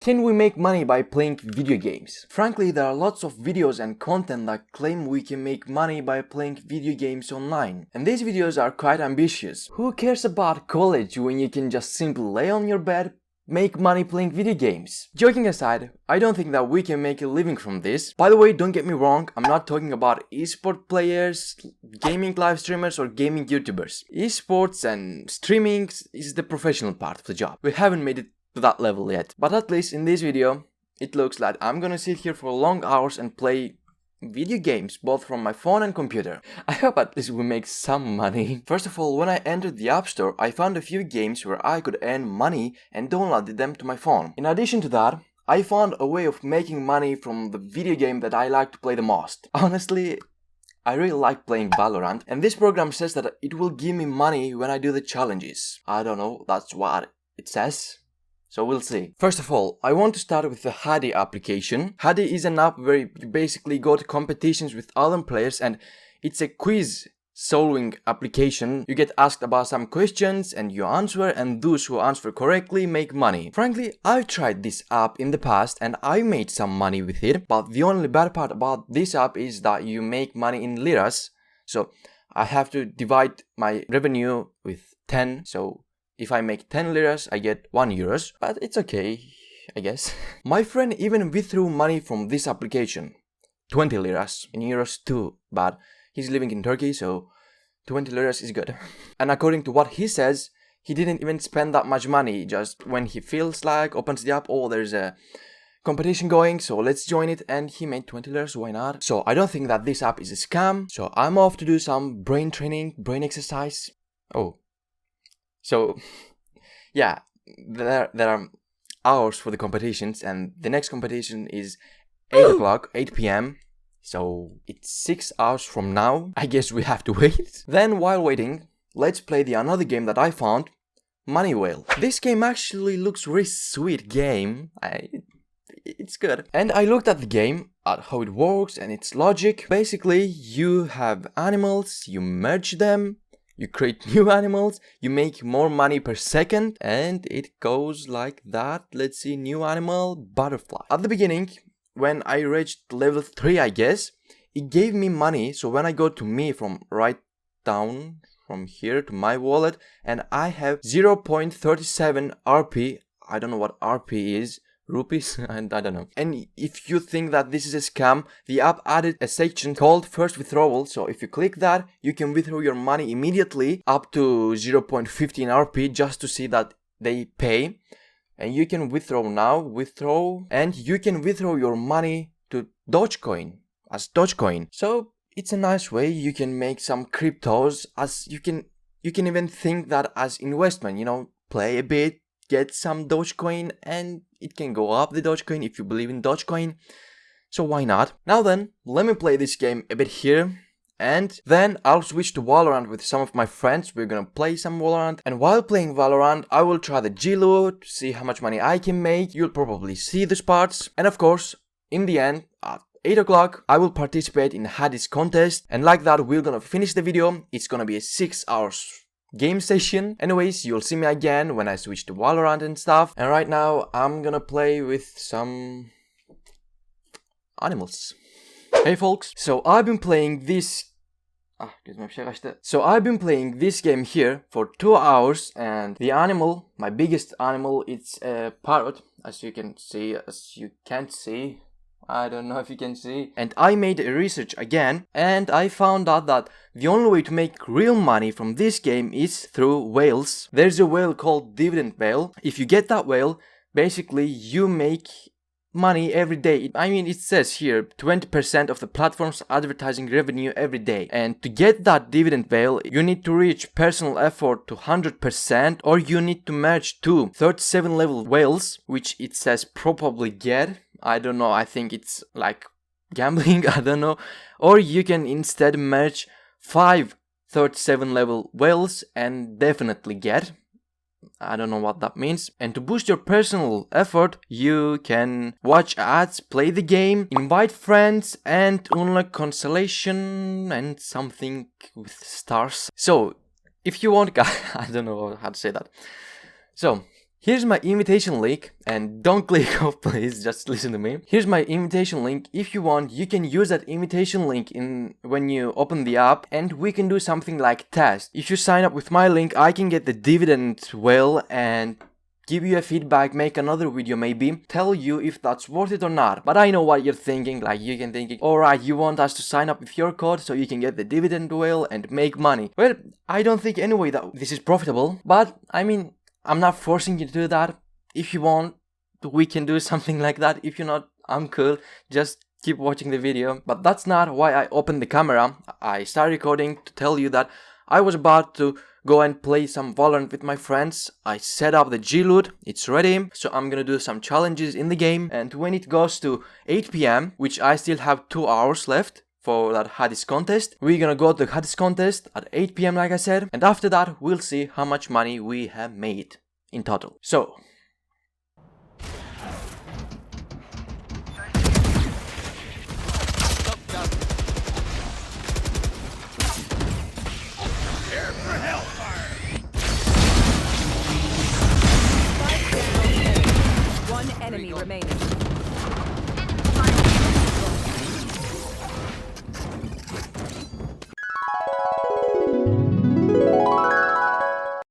Can we make money by playing video games? Frankly, there are lots of videos and content that claim we can make money by playing video games online. And these videos are quite ambitious. Who cares about college when you can just simply lay on your bed, make money playing video games? Joking aside, I don't think that we can make a living from this. By the way, don't get me wrong, I'm not talking about esport players, gaming live streamers or gaming YouTubers. Esports and streaming is the professional part of the job. We haven't made it to that level yet. But at least in this video, it looks like I'm gonna sit here for long hours and play video games, both from my phone and computer. I hope at least we make some money. First of all, when I entered the App Store, I found a few games where I could earn money and downloaded them to my phone. In addition to that, I found a way of making money from the video game that I like to play the most. Honestly, I really like playing Valorant, and this program says that it will give me money when I do the challenges. I don't know, that's what it says. So we'll see. First of all, I want to start with the Hadi application. Hadi is an app where you basically go to competitions with other players, and it's a quiz solving application. You get asked about some questions and you answer, and those who answer correctly make money. Frankly, I've tried this app in the past and I made some money with it, but the only bad part about this app is that you make money in liras. So I have to divide my revenue with 10, so if I make 10 liras, I get 1 euros, but it's okay, I guess. My friend even withdrew money from this application. 20 liras, in euros too, but he's living in Turkey, so 20 liras is good. And according to what he says, he didn't even spend that much money, just when he feels like, opens the app, oh, there's a competition going, so let's join it, and he made 20 liras, why not? So I don't think that this app is a scam, so I'm off to do some brain training, brain exercise. Oh. So, yeah, there are hours for the competitions, and the next competition is 8 o'clock, 8 p.m. So, it's 6 hours from now. I guess we have to wait. Then, while waiting, let's play the another game that I found, Money Whale. This game actually looks really sweet game. It's good. And I looked at the game, at how it works and its logic. Basically, you have animals, you merge them, you create new animals, you make more money per second, and it goes like that. Let's see, new animal, butterfly. At the beginning, when I reached level 3, I guess, it gave me money. So when I go to me from right down, from here to my wallet, and I have 0.37 RP, I don't know what RP is, rupees, and I don't know. And if you think that this is a scam, the app added a section called first withdrawal. So if you click that, you can withdraw your money immediately up to 0.15 RP just to see that they pay. And you can withdraw now, and you can withdraw your money to Dogecoin as Dogecoin. So it's a nice way. You can make some cryptos, as you can even think that as investment, you know, play a bit, get some Dogecoin, and it can go up the Dogecoin if you believe in Dogecoin. So why not? Now then, let me play this game a bit here, and then I'll switch to Valorant with some of my friends. We're gonna play some Valorant, and while playing Valorant, I will try the G-loot, see how much money I can make. You'll probably see those parts. And of course, in the end, at 8 o'clock, I will participate in Hades contest, and like that, we're gonna finish the video. It's gonna be a 6 hours game session. Anyways, you'll see me again when I switch to Valorant and stuff. And right now, I'm gonna play with some animals. Hey folks, so I've been playing this game here for 2 hours, and the animal, my biggest animal, it's a parrot, as you can't see. I don't know if you can see. And I made a research again, and I found out that the only way to make real money from this game is through whales. There's a whale called dividend whale. If you get that whale, basically you make money every day. I mean, it says here 20% of the platform's advertising revenue every day. And to get that dividend whale, you need to reach personal effort to 100%, or you need to merge 2 37 level whales, which it says probably get. I don't know, I think it's like gambling, I don't know. Or you can instead merge 5 37 level whales and definitely get. I don't know what that means. And to boost your personal effort, you can watch ads, play the game, invite friends, and unlock constellation and something with stars. So, if you want, I don't know how to say that. So, Here's my invitation link, and don't click off please, just listen to me. Here's my invitation link. If you want, you can use that invitation link when you open the app, and we can do something like test. If you sign up with my link, I can get the dividend whale and give you a feedback, make another video maybe, tell you if that's worth it or not. But I know what you're thinking, like you can think, alright, you want us to sign up with your code so you can get the dividend whale and make money. Well, I don't think anyway that this is profitable, but I mean, I'm not forcing you to do that. If you want, we can do something like that. If you're not, I'm cool. Just keep watching the video. But that's not why I opened the camera. I started recording to tell you that I was about to go and play some Valorant with my friends. I set up the G-Loot. It's ready. So I'm gonna do some challenges in the game. And when it goes to 8 PM, which I still have 2 hours left for that Hades contest, we're gonna go to the Hades contest at 8 PM like I said, and after that we'll see how much money we have made in total. So one enemy remaining.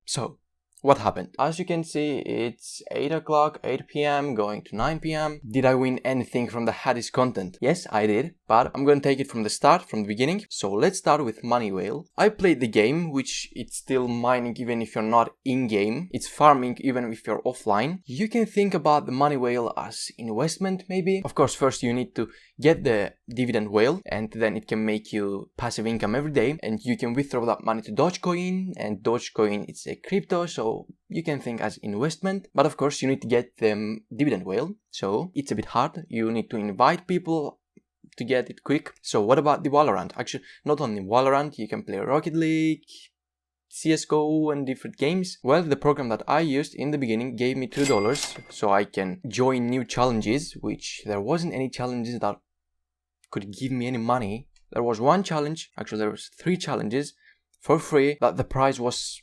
So, what happened? As you can see, it's 8 o'clock, 8 PM, going to 9 PM. Did I win anything from the Hades content? Yes, I did, but I'm gonna take it from the start, from the beginning. So let's start with Money Whale. I played the game, which it's still mining even if you're not in-game. It's farming even if you're offline. You can think about the Money Whale as investment, maybe. Of course, first you need to get the dividend whale, and then it can make you passive income every day, and you can withdraw that money to Dogecoin, and Dogecoin it's a crypto, so you can think as investment. But of course you need to get the dividend whale, so it's a bit hard. You need to invite people to get it quick. So what about the Valorant? Actually, not only Valorant, you can play Rocket League, CSGO and different games. Well, the program that I used in the beginning gave me $2 so I can join new challenges, which there wasn't any challenges that could give me any money. There was one challenge, actually there was 3 challenges for free, that the price was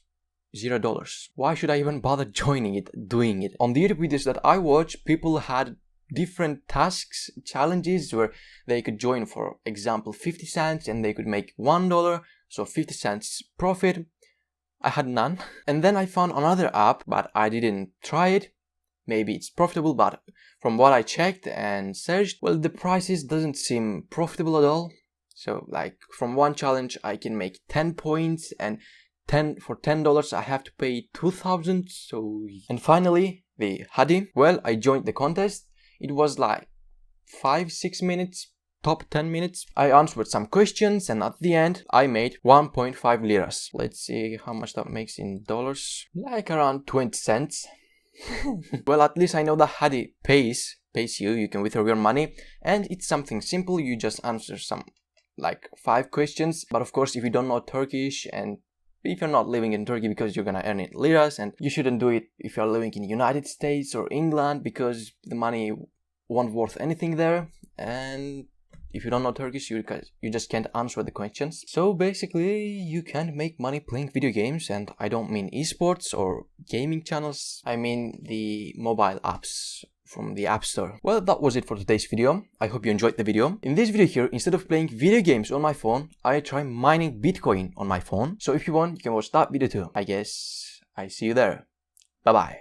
$0. Why should I even bother joining it, doing it? On the YouTube videos that I watched, people had different tasks, challenges where they could join, for example, 50 cents and they could make $1, so 50 cents profit. I had none. And then I found another app, but I didn't try it. Maybe it's profitable, but from what I checked and searched, well, the prices doesn't seem profitable at all. So like from one challenge I can make 10 points, and for $10 I have to pay 2,000. So, and finally the Hadi. Well, I joined the contest. It was like 5-6 minutes, top 10 minutes. I answered some questions, and at the end I made 1.5 liras. Let's see how much that makes in dollars. Like around 20 cents. Well, at least I know that Hadi pays you. You can withdraw your money, and it's something simple. You just answer some like 5 questions. But of course, if you don't know Turkish, and if you're not living in Turkey, because you're gonna earn it liras, and you shouldn't do it if you're living in the United States or England, because the money won't worth anything there. And if you don't know Turkish, you just can't answer the questions. So basically, you can make money playing video games, and I don't mean esports or gaming channels. I mean the mobile apps from the App Store. Well, that was it for today's video. I hope you enjoyed the video. In this video here, instead of playing video games on my phone, I try mining Bitcoin on my phone. So if you want, you can watch that video too. I guess I see you there. Bye bye.